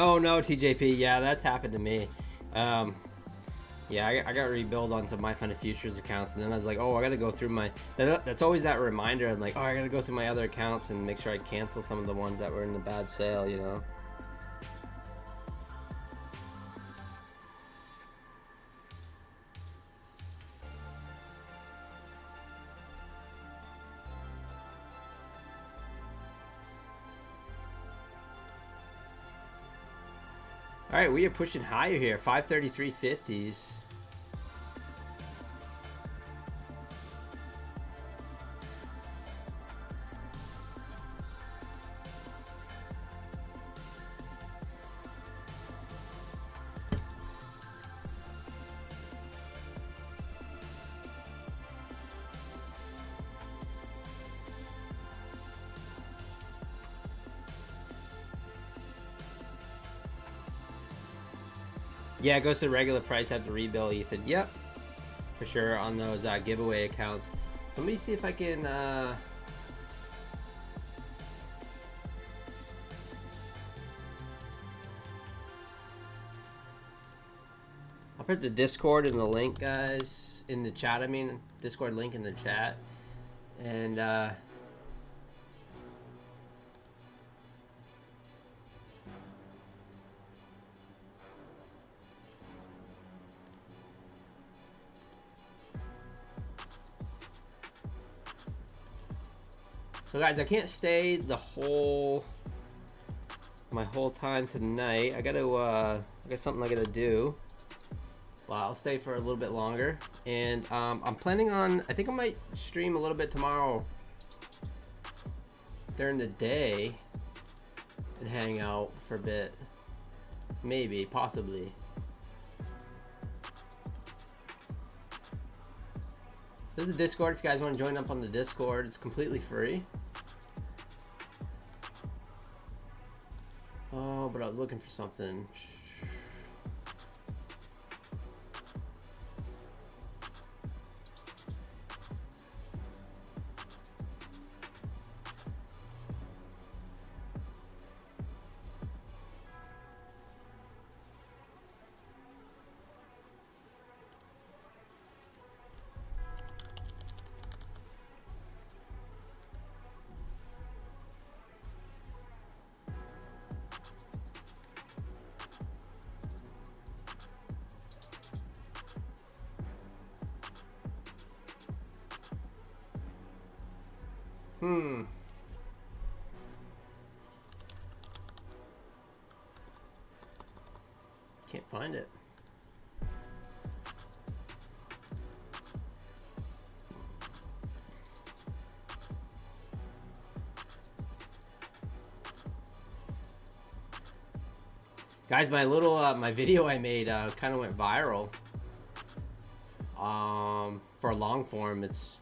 Oh no, TJP. Yeah, that's happened to me. Yeah, I got rebuild on some My Funded Futures accounts, and then I was like, oh, I got to go through my. That's always that reminder. I'm like, oh, I got to go through my other accounts and make sure I cancel some of the ones that were in the bad sale, you know. All right, we are pushing higher here. 533.50s. Yeah, it goes to the regular price at the rebill, Ethan. Yep, for sure on those giveaway accounts. Let me see if I can. I'll put the Discord in the link, guys, in the chat. I mean, Discord link in the chat, and so guys, I can't stay my whole time tonight. I got something I gotta do. Well, I'll stay for a little bit longer, and I'm planning on. I think I might stream a little bit tomorrow during the day and hang out for a bit, maybe, possibly. This is the Discord. If you guys want to join up on the Discord, it's completely free. Oh, but I was looking for something. Can't find it. Guys, my little my video I made kind of went viral. For long form, it's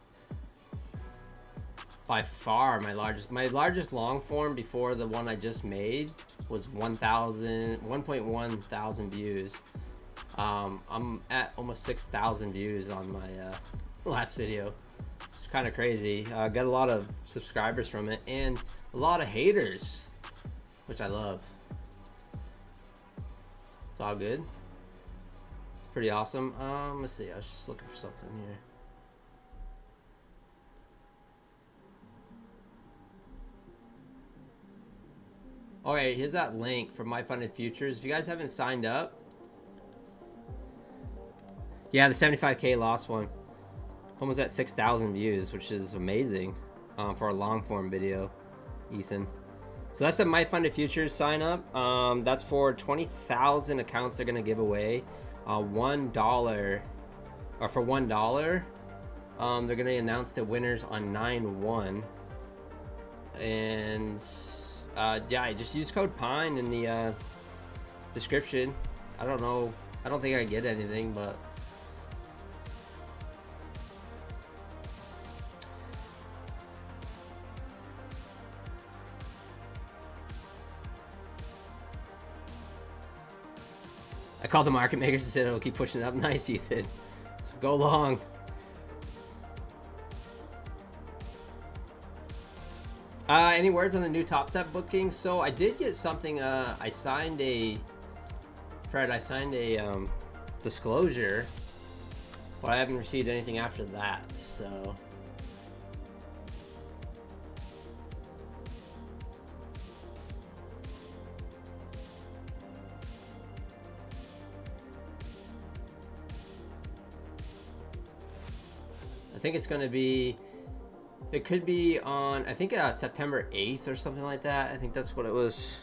by far my largest long form before the one I just made was 1.1 thousand views. I'm at almost 6,000 views on my last video. It's kind of crazy. Got a lot of subscribers from it and a lot of haters, which I love. It's all good. It's pretty awesome. Let's see. I was just looking for something here. Alright, here's that link for My Funded Futures. If you guys haven't signed up, yeah, the 75K lost one. Almost at 6,000 views, which is amazing for a long form video, Ethan. So that's the My Funded Futures sign up. That's for 20,000 accounts they're gonna give away. $1, or for $1, they're gonna announce the winners on 9/1, and yeah, just use code PINE in the description. I don't know. I don't think I get anything, but I called the market makers and said it'll keep pushing up. Nice, Ethan. So go long. Any words on the new Top Step booking? So I did get something. I signed a disclosure, but I haven't received anything after that. So I think it's going to be. It could be on, I think, September 8th or something like that. I think that's what it was.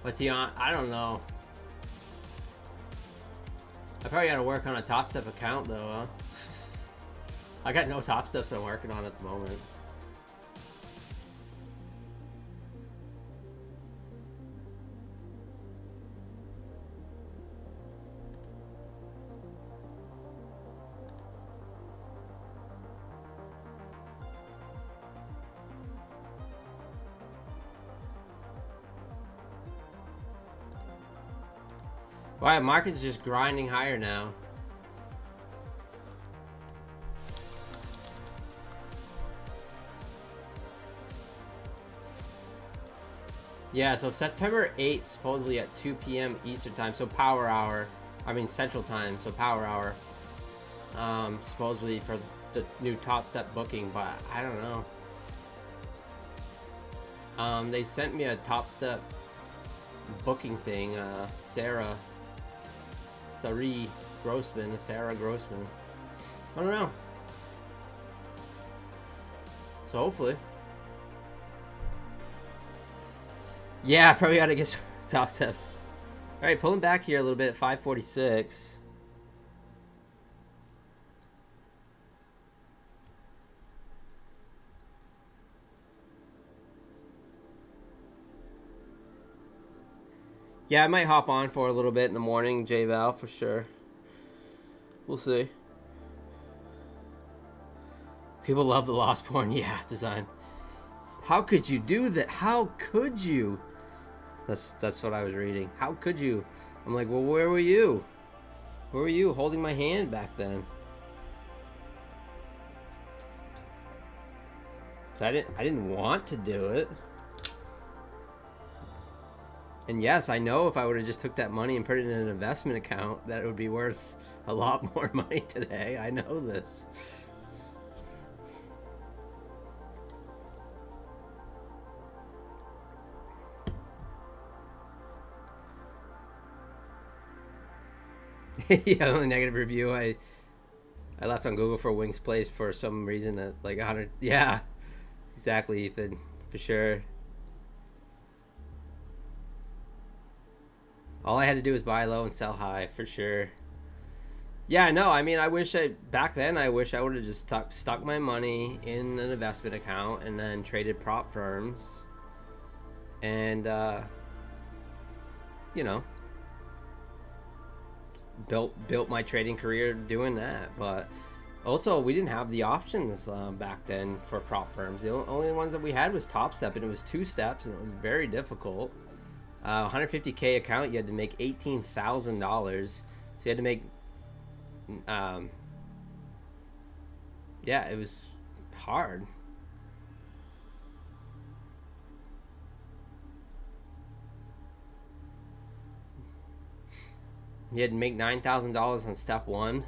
But Tion, I don't know. I probably got to work on a Top Step account though. Huh? I got no Top Steps I'm working on at the moment. Why, market's just grinding higher now. Yeah, so September 8th, supposedly at 2 p.m. Eastern time, so power hour. I mean Central time, so power hour. Supposedly for the new Top Step booking, but I don't know. They sent me a Top Step booking thing. Sarah Grossman. I don't know. So hopefully. Yeah, I probably gotta get some Top Steps. Alright, pulling back here a little bit at 546. Yeah, I might hop on for a little bit in the morning, J-Val, for sure. We'll see. People love the lost porn. Yeah, design. How could you do that? How could you? That's what I was reading. How could you? I'm like, well, where were you? Where were you holding my hand back then? So I didn't want to do it. And yes, I know if I would have just took that money and put it in an investment account, that it would be worth a lot more money today. I know this. Yeah, only negative review. I left on Google for Wings Place for some reason at like 100. Yeah, exactly, Ethan, for sure. All I had to do was buy low and sell high, for sure. Yeah, no, I mean, back then, I wish I would have just stuck my money in an investment account and then traded prop firms. And, you know, built my trading career doing that. But also, we didn't have the options back then for prop firms. The only ones that we had was Top Step, and it was 2 steps, and it was very difficult. 150K account, you had to make $18,000. So you had to make, yeah, it was hard. You had to make $9,000 on step 1,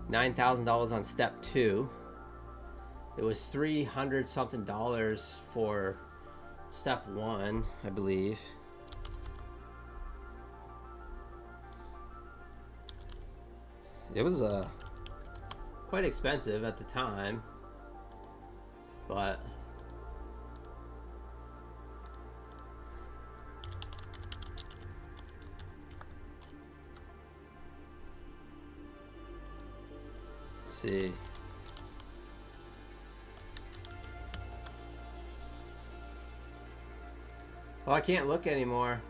$9,000 on step 2. It was $300 something for step 1, I believe. It was quite expensive at the time, but let's see. Well, I can't look anymore.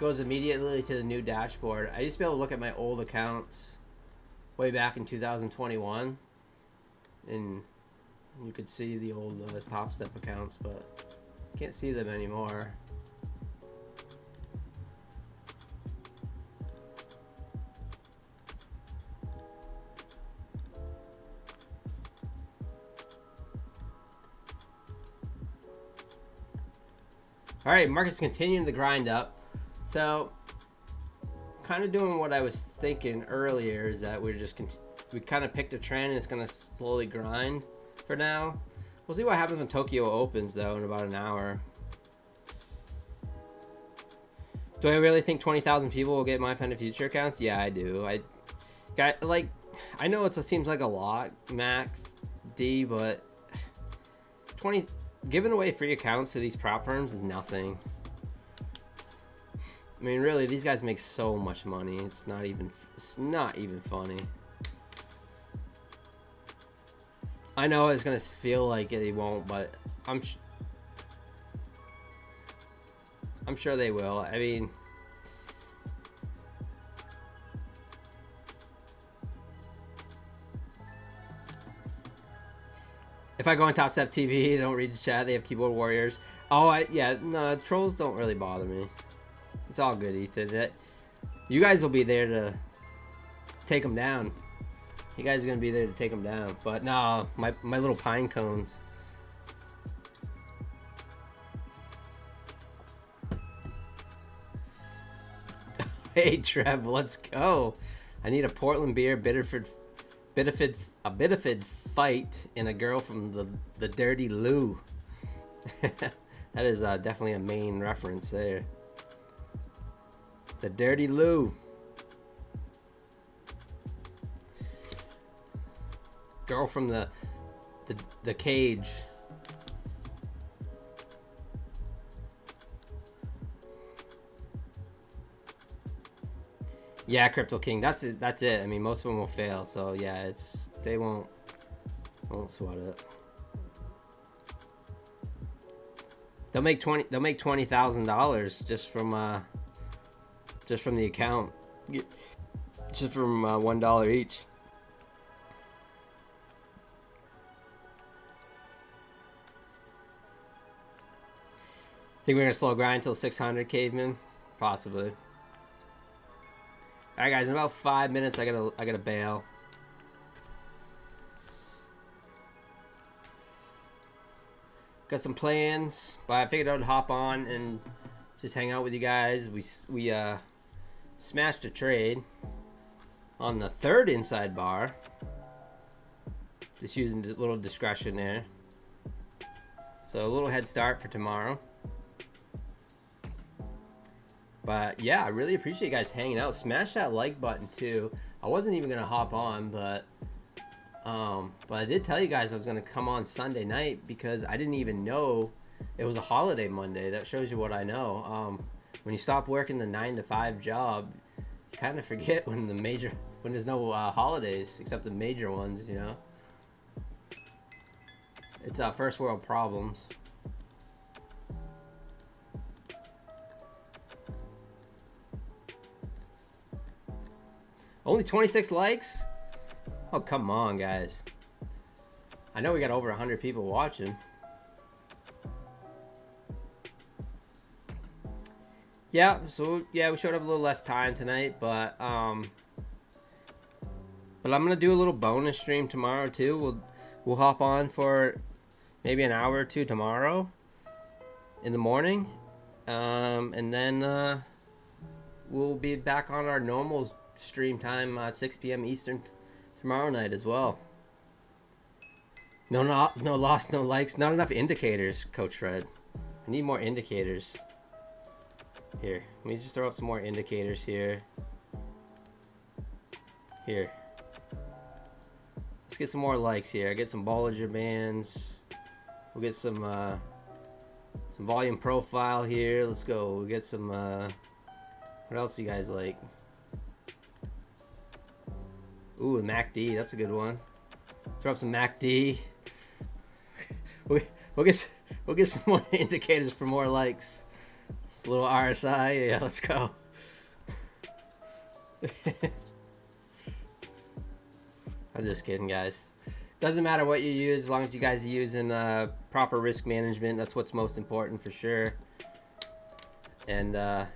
Goes immediately to the new dashboard. I used to be able to look at my old accounts way back in 2021, and you could see the old Top Step accounts, but can't see them anymore. All right, market's continuing to grind up. So, kind of doing what I was thinking earlier is that we kind of picked a trend and it's going to slowly grind for now. We'll see what happens when Tokyo opens though in about an hour. Do I really think 20,000 people will get My Pen of Future accounts? Yeah, I do. I know it seems like a lot, Mac D, but 20 giving away free accounts to these prop firms is nothing. I mean, really, these guys make so much money. It's not even funny. I know it's gonna feel like they won't, but I'm sure they will. I mean, if I go on Top Step TV, don't read the chat. They have keyboard warriors. Oh, no, trolls don't really bother me. It's all good, Ethan. You guys will be there to take them down. You guys are gonna be there to take them down. But no, my little pine cones. Hey Trev, let's go. I need a Portland beer, Bitterford fight, and a girl from the Dirty Lou. That is definitely a main reference there. The Dirty Lou. Girl from the cage. Yeah, Crypto King. That's it. I mean, most of them will fail. So yeah, they won't sweat it. They'll make $20,000 just from the account, just from $1 each. Think we're gonna slow grind until 600, Caveman? Possibly. All right, guys. In about 5 minutes, I gotta bail. Got some plans, but I figured I'd hop on and just hang out with you guys. We smashed a trade on the third inside bar. Just using a little discretion there. So a little head start for tomorrow. But yeah, I really appreciate you guys hanging out. Smash that like button too. I wasn't even gonna hop on, but I did tell you guys I was gonna come on Sunday night because I didn't even know it was a holiday Monday. That shows you what I know. When you stop working the 9 to 5 job, you kind of forget when there's no holidays except the major ones. You know, it's first world problems. Only 26 likes? Oh, come on, guys. I know we got over 100 people watching. Yeah, so yeah, we showed up a little less time tonight, but I'm gonna do a little bonus stream tomorrow too. We'll hop on for maybe an hour or two tomorrow in the morning, and then we'll be back on our normal stream time, 6 p.m. Eastern tomorrow night as well. No loss, no likes, not enough indicators, Coach Fred. I need more indicators. Here, let me just throw up some more indicators here. Here. Let's get some more likes here. I get some Bollinger Bands. We'll get some volume profile here. Let's go. We'll get some, what else do you guys like? Ooh, MACD, that's a good one. Throw up some MACD. We'll get some more indicators for more likes. It's a little RSI. Yeah, let's go. I'm just kidding, guys. Doesn't matter what you use, as long as you guys are using proper risk management. That's what's most important for sure. And yeah,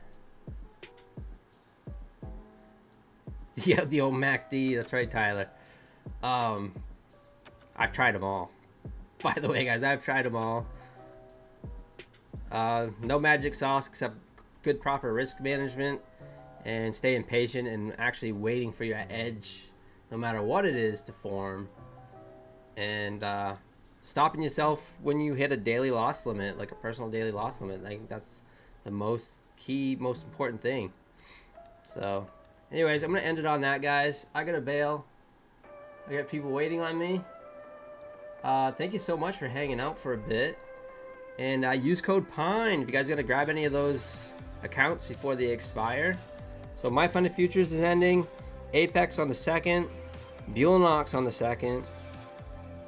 the old MACD. That's right, Tyler. I've tried them all. By the way, guys, I've tried them all. No magic sauce except good proper risk management and staying patient and actually waiting for your edge, no matter what it is, to form. And stopping yourself when you hit a daily loss limit, like a personal daily loss limit. I think that's the most important thing. So anyways, I'm gonna end it on that, guys. I gotta bail. I got people waiting on me. Thank you so much for hanging out for a bit. And use code PINE if you guys are gonna grab any of those accounts before they expire. So My Funded Futures is ending, Apex on the 2nd, Buellnox on the 2nd,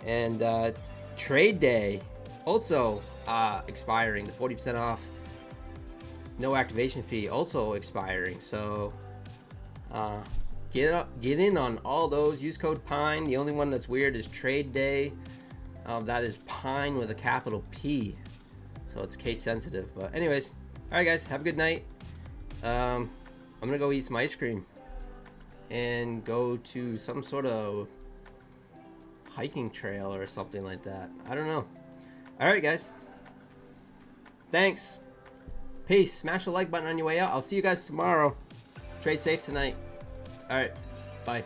and Trade Day also expiring. The 40% off, no activation fee also expiring. So get in on all those. Use code PINE. The only one that's weird is Trade Day. That is PINE with a capital P. So it's case sensitive. But anyways, all right, guys, have a good night. I'm gonna go eat some ice cream and go to some sort of hiking trail or something like that. I don't know. All right, guys. Thanks. Peace. Smash the like button on your way out. I'll see you guys tomorrow. Trade safe tonight. All right. Bye.